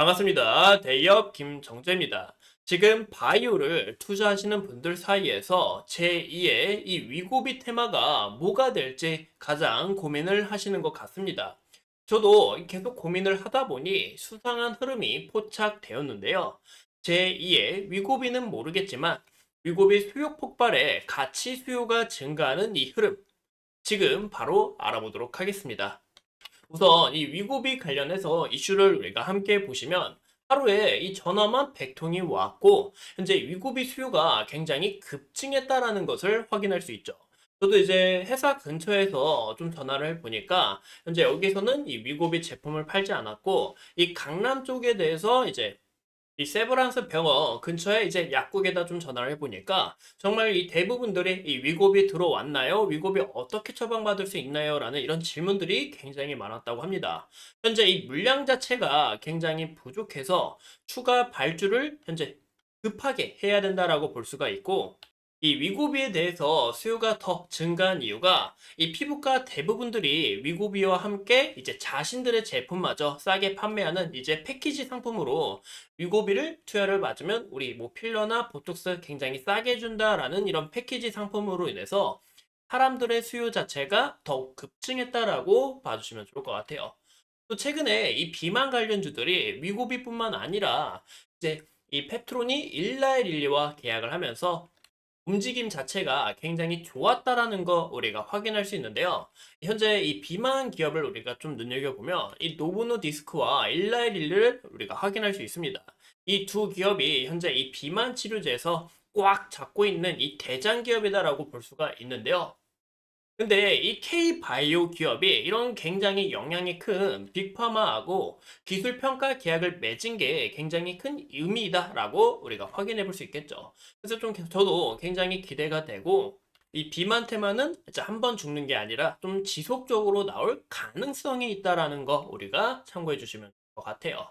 반갑습니다. 대기업 김정재입니다. 지금 바이오를 투자하시는 분들 사이에서 제2의 이 위고비 테마가 뭐가 될지 가장 고민을 하시는 것 같습니다. 저도 계속 고민을 하다 보니 수상한 흐름이 포착되었는데요. 제2의 위고비는 모르겠지만 위고비 수요 폭발에 가치 수요가 증가하는 이 흐름, 지금 바로 알아보도록 하겠습니다. 우선 이 위고비 관련해서 이슈를 우리가 함께 보시면 하루에 이 전화만 100통이 왔고 현재 위고비 수요가 굉장히 급증했다라는 것을 확인할 수 있죠. 저도 이제 회사 근처에서 좀 전화를 해보니까 현재 여기서는 이 위고비 제품을 팔지 않았고 이 강남 쪽에 대해서 이제 이 세브란스 병원 근처에 이제 약국에다 좀 전화를 해보니까 정말 이 대부분들이 이 위고비 들어왔나요? 위고비 어떻게 처방받을 수 있나요? 라는 이런 질문들이 굉장히 많았다고 합니다. 현재 이 물량 자체가 굉장히 부족해서 추가 발주를 현재 급하게 해야 된다라고 볼 수가 있고 이 위고비에 대해서 수요가 더 증가한 이유가 이 피부과 대부분들이 위고비와 함께 이제 자신들의 제품마저 싸게 판매하는 이제 패키지 상품으로 위고비를 투여를 맞으면 우리 뭐 필러나 보톡스 굉장히 싸게 준다라는 이런 패키지 상품으로 인해서 사람들의 수요 자체가 더욱 급증했다라고 봐주시면 좋을 것 같아요. 또 최근에 이 비만 관련주들이 위고비뿐만 아니라 이제 이 펩트론이 일라엘릴리와 계약을 하면서 움직임 자체가 굉장히 좋았다라는 거 우리가 확인할 수 있는데요. 현재 이 비만 기업을 우리가 좀 눈여겨보면 이 노보노 디스크와 일라이릴을 우리가 확인할 수 있습니다. 이 두 기업이 현재 이 비만 치료제에서 꽉 잡고 있는 이 대장 기업이다라고 볼 수가 있는데요. 근데 이 K바이오 기업이 이런 굉장히 영향이 큰 빅파마하고 기술 평가 계약을 맺은 게 굉장히 큰 의미다라고 우리가 확인해 볼 수 있겠죠. 그래서 좀 저도 굉장히 기대가 되고 이 비만 테마는 이제 한 번 죽는 게 아니라 좀 지속적으로 나올 가능성이 있다라는 거 우리가 참고해 주시면 될 것 같아요.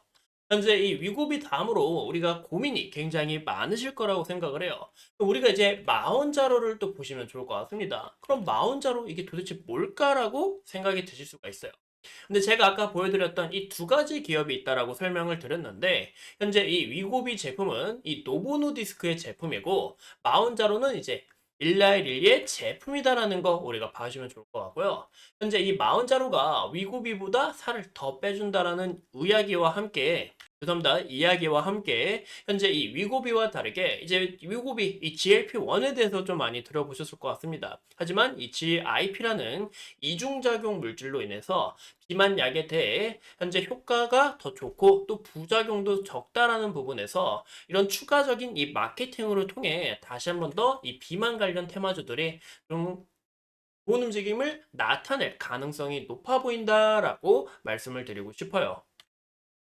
현재 이 위고비 다음으로 우리가 고민이 굉장히 많으실 거라고 생각을 해요. 우리가 이제 마원자로를 또 보시면 좋을 것 같습니다. 그럼 마원자로 이게 도대체 뭘까라고 생각이 드실 수가 있어요. 근데 제가 아까 보여드렸던 이 두 가지 기업이 있다라고 설명을 드렸는데 현재 이 위고비 제품은 이 노보노디스크의 제품이고 마원자로는 이제 일라일리의 제품이다라는 거 우리가 봐주시면 좋을 것 같고요. 현재 이 마원자로가 위고비보다 살을 더 빼준다라는 이야기와 함께 죄송합니다. 이야기와 함께 현재 이 위고비와 다르게 이제 위고비 이 GLP-1에 대해서 좀 많이 들어보셨을 것 같습니다. 하지만 이 GIP라는 이중작용 물질로 인해서 비만 약에 대해 현재 효과가 더 좋고 또 부작용도 적다라는 부분에서 이런 추가적인 이 마케팅으로 통해 다시 한 번 더 이 비만 관련 테마주들이 좀 좋은 움직임을 나타낼 가능성이 높아 보인다라고 말씀을 드리고 싶어요.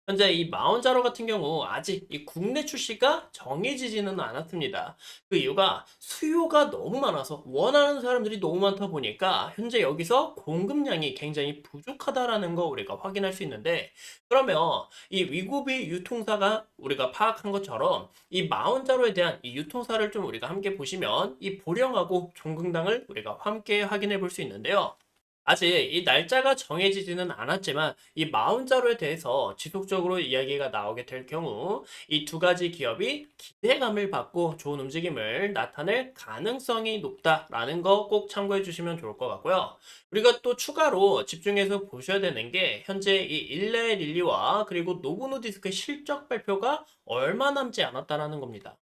현재 이 마운자로 같은 경우 아직 이 국내 출시가 정해지지는 않았습니다. 그 이유가 수요가 너무 많아서 원하는 사람들이 너무 많다 보니까 현재 여기서 공급량이 굉장히 부족하다라는 거 우리가 확인할 수 있는데 그러면 이 위고비 유통사가 우리가 파악한 것처럼 이 마운자로에 대한 이 유통사를 좀 우리가 함께 보시면 이 보령하고 종근당을 우리가 함께 확인해 볼 수 있는데요. 아직 이 날짜가 정해지지는 않았지만 이 마운자로에 대해서 지속적으로 이야기가 나오게 될 경우 이 두 가지 기업이 기대감을 받고 좋은 움직임을 나타낼 가능성이 높다라는 거 꼭 참고해 주시면 좋을 것 같고요. 우리가 또 추가로 집중해서 보셔야 되는 게 현재 이 일레 릴리와 그리고 노브노디스크의 실적 발표가 얼마 남지 않았다라는 겁니다.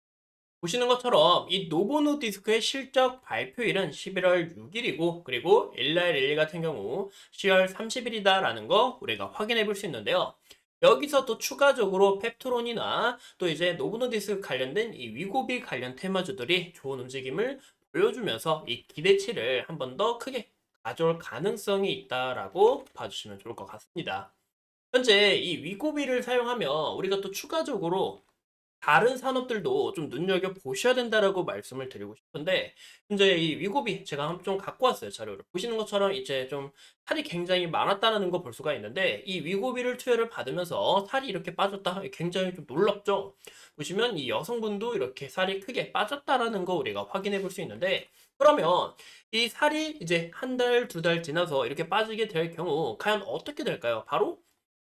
보시는 것처럼 이 노보노디스크의 실적 발표일은 11월 6일이고 그리고 일라일릴리 같은 경우 10월 30일이다라는 거 우리가 확인해 볼 수 있는데요. 여기서 또 추가적으로 펩트론이나 또 이제 노보노디스크 관련된 이 위고비 관련 테마주들이 좋은 움직임을 보여주면서 이 기대치를 한 번 더 크게 가져올 가능성이 있다라고 봐주시면 좋을 것 같습니다. 현재 이 위고비를 사용하면 우리가 또 추가적으로 다른 산업들도 좀 눈여겨 보셔야 된다라고 말씀을 드리고 싶은데 현재 이 위고비 제가 좀 갖고 왔어요 자료를 보시는 것처럼 이제 좀 살이 굉장히 많았다는 거 볼 수가 있는데 이 위고비를 투여를 받으면서 살이 이렇게 빠졌다 굉장히 좀 놀랍죠. 보시면 이 여성분도 이렇게 살이 크게 빠졌다라는 거 우리가 확인해 볼 수 있는데 그러면 이 살이 이제 한 달, 두 달 지나서 이렇게 빠지게 될 경우 과연 어떻게 될까요? 바로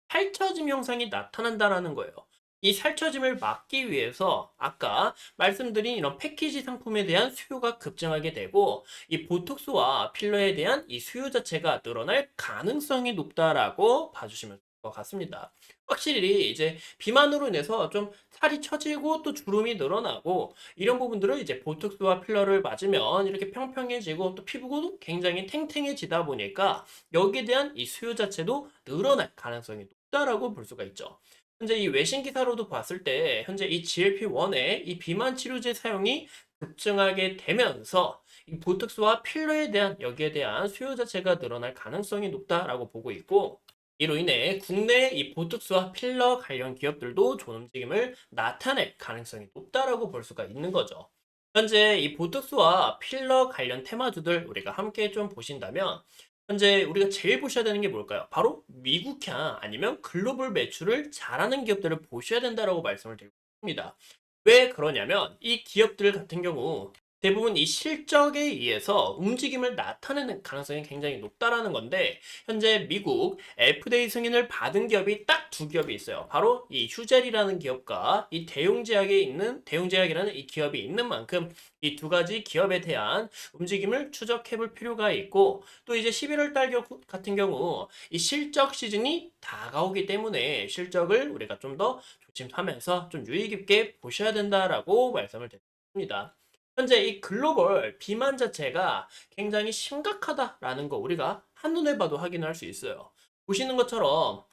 핥혀짐 현상이 나타난다라는 거예요. 이 살처짐을 막기 위해서 아까 말씀드린 이런 패키지 상품에 대한 수요가 급증하게 되고 이 보톡스와 필러에 대한 이 수요 자체가 늘어날 가능성이 높다라고 봐주시면 될 것 같습니다. 확실히 이제 비만으로 인해서 좀 살이 처지고 또 주름이 늘어나고 이런 부분들을 이제 보톡스와 필러를 맞으면 이렇게 평평해지고 또 피부도 굉장히 탱탱해지다 보니까 여기에 대한 이 수요 자체도 늘어날 가능성이 높다라고 볼 수가 있죠. 현재 이 외신 기사로도 봤을 때 현재 이 GLP-1의 이 비만 치료제 사용이 급증하게 되면서 이 보톡스와 필러에 대한 여기에 대한 수요 자체가 늘어날 가능성이 높다라고 보고 있고 이로 인해 국내 이 보톡스와 필러 관련 기업들도 좋은 움직임을 나타낼 가능성이 높다라고 볼 수가 있는 거죠. 현재 이 보톡스와 필러 관련 테마주들 우리가 함께 좀 보신다면 현재 우리가 제일 보셔야 되는 게 뭘까요? 바로 미국향 아니면 글로벌 매출을 잘하는 기업들을 보셔야 된다라고 말씀을 드리고 싶습니다. 왜 그러냐면 이 기업들 같은 경우 대부분 이 실적에 의해서 움직임을 나타내는 가능성이 굉장히 높다라는 건데 현재 미국 FDA 승인을 받은 기업이 딱 두 기업이 있어요. 바로 이 휴젤이라는 기업과 이 대용제약에 있는 대용제약이라는 이 기업이 있는 만큼 이 두 가지 기업에 대한 움직임을 추적해 볼 필요가 있고 또 이제 11월 달 같은 경우 이 실적 시즌이 다가오기 때문에 실적을 우리가 좀 더 조심하면서 좀 유의 깊게 보셔야 된다라고 말씀을 드립니다. 현재 이 글로벌 비만 자체가 굉장히 심각하다라는 거 우리가 한눈에 봐도 확인할 수 있어요. 보시는 것처럼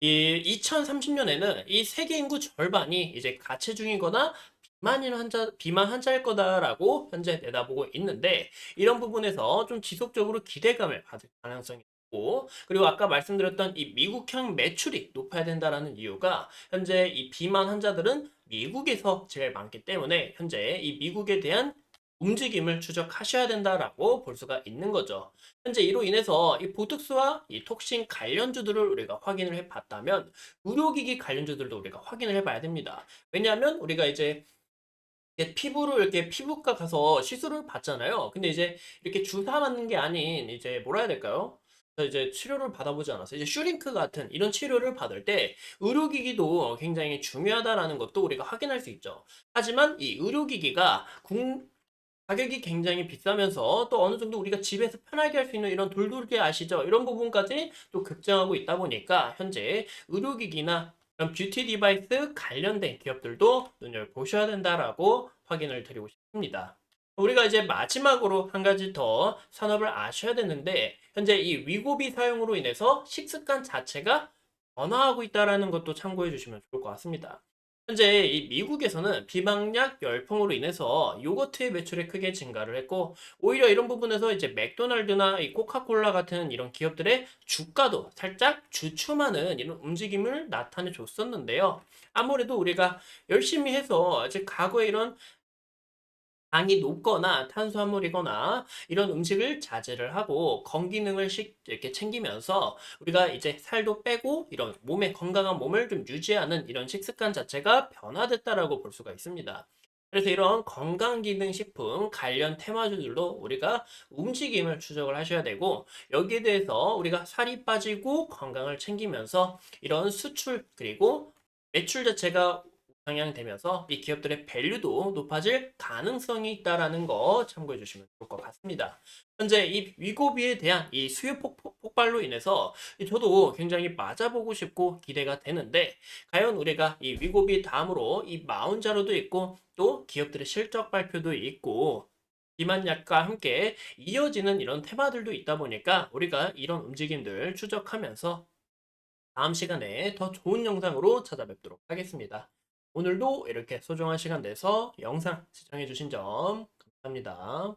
이 2030년에는 이 세계 인구 절반이 이제 가체중이거나 비만 환자일 거다라고 현재 내다보고 있는데 이런 부분에서 좀 지속적으로 기대감을 받을 가능성이 있고 그리고 아까 말씀드렸던 이 미국형 매출이 높아야 된다라는 이유가 현재 이 비만 환자들은 미국에서 제일 많기 때문에 현재 이 미국에 대한 움직임을 추적하셔야 된다라고 볼 수가 있는 거죠. 현재 이로 인해서 이 보톡스와 이 톡신 관련주들을 우리가 확인을 해 봤다면 의료기기 관련주들도 우리가 확인을 해 봐야 됩니다. 왜냐하면 우리가 이제 피부를 이렇게 피부과 가서 시술을 받잖아요. 근데 이제 이렇게 주사 맞는 게 아닌 이제 뭐라 해야 될까요? 이제 치료를 받아보지 않았어요. 이제 슈링크 같은 이런 치료를 받을 때 의료기기도 굉장히 중요하다라는 것도 우리가 확인할 수 있죠. 하지만 이 의료기기가 가격이 굉장히 비싸면서 또 어느 정도 우리가 집에서 편하게 할 수 있는 이런 돌돌이 아시죠? 이런 부분까지 또 급증하고 있다 보니까 현재 의료기기나 이런 뷰티 디바이스 관련된 기업들도 눈여겨보셔야 된다라고 확인을 드리고 싶습니다. 우리가 이제 마지막으로 한 가지 더 산업을 아셔야 되는데 현재 이 위고비 사용으로 인해서 식습관 자체가 변화하고 있다는 것도 참고해 주시면 좋을 것 같습니다. 현재 이 미국에서는 비망약 열풍으로 인해서 요거트의 매출이 크게 증가를 했고 오히려 이런 부분에서 이제 맥도날드나 이 코카콜라 같은 이런 기업들의 주가도 살짝 주춤하는 이런 움직임을 나타내 줬었는데요. 아무래도 우리가 열심히 해서 이제 과거에 이런 당이 높거나 탄수화물이거나 이런 음식을 자제를 하고 건기능을 이렇게 챙기면서 우리가 이제 살도 빼고 이런 몸의 건강한 몸을 좀 유지하는 이런 식습관 자체가 변화됐다라고 볼 수가 있습니다. 그래서 이런 건강기능식품 관련 테마주들도 우리가 움직임을 추적을 하셔야 되고 여기에 대해서 우리가 살이 빠지고 건강을 챙기면서 이런 수출 그리고 매출 자체가 상향되면서 이 기업들의 밸류도 높아질 가능성이 있다라는 거 참고해 주시면 좋을 것 같습니다. 현재 이 위고비에 대한 이 수요 폭발로 인해서 저도 굉장히 맞아보고 싶고 기대가 되는데 과연 우리가 이 위고비 다음으로 이 마운자로도 있고 또 기업들의 실적 발표도 있고 비만약과 함께 이어지는 이런 테마들도 있다 보니까 우리가 이런 움직임들 추적하면서 다음 시간에 더 좋은 영상으로 찾아뵙도록 하겠습니다. 오늘도 이렇게 소중한 시간 내서 영상 시청해주신 점 감사합니다.